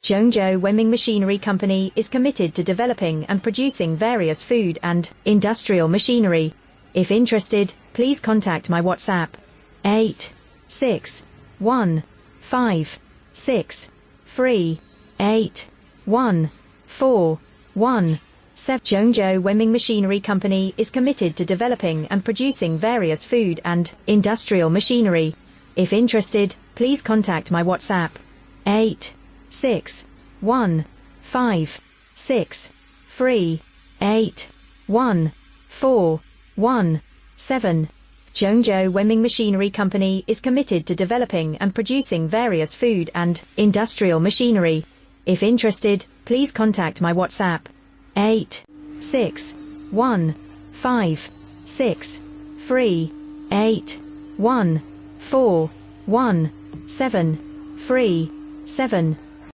Zhengzhou Wenming Machinery Company is committed to developing and producing various food and industrial machinery. If interested, please contact my WhatsApp 86156381417. Zhengzhou Wenming Machinery Company is committed to developing and producing various food and industrial machinery. If interested, please contact my WhatsApp 86156381417. Zhengzhou Wenming Machinery Company is committed to developing and producing various food and industrial machinery. If interested, please contact my WhatsApp 86156381417.